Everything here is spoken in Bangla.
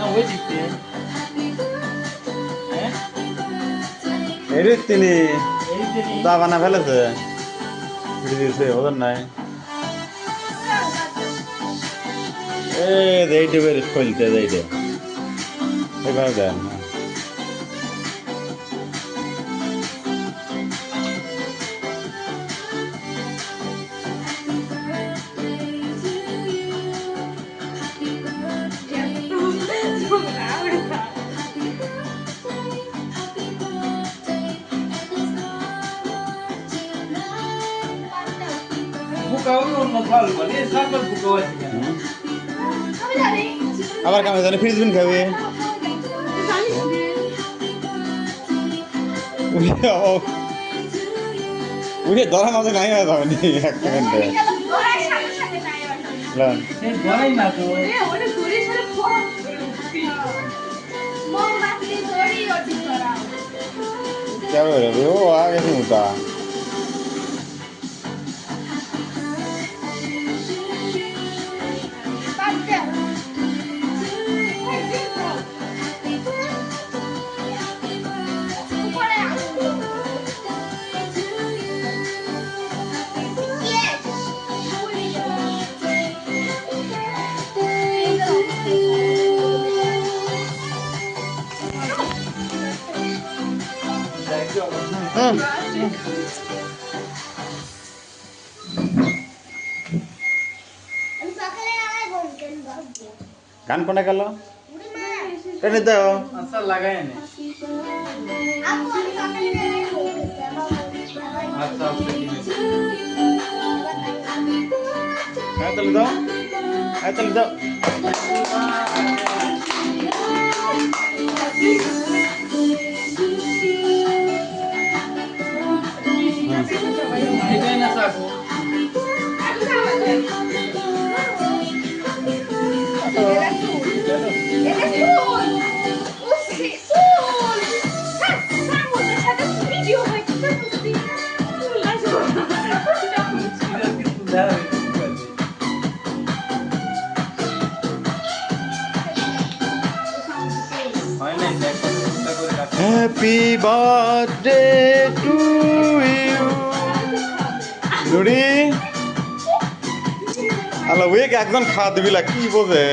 ওই দিতে হ্যাঁ এই তিনি এই দিনই দা বানা ফেলেছে ভিডিও দিয়েছে ওদের নাই এইটা বের খুলতে এইটা এবার দেন বুকাও অন্য ভালো বলে সাকল বুকাও আছে কেন আবার কামে জানে ফ্রিজবিন খাবে উঠে ধরা মাঝে নাই হয় যাবে নি এক সেকেন্ডে এই ধরাই না তো क्या हो रहा है वो आगे नहीं होता कान कोने का लो कने दो আচ্ছা লাগাই নে আচ্ছা আচ্ছা आए चल दो এটাই না সাকো Happy birthday to you নুরি আল্লাহ ওই একজন খাওয়া দিবি কি বোঝে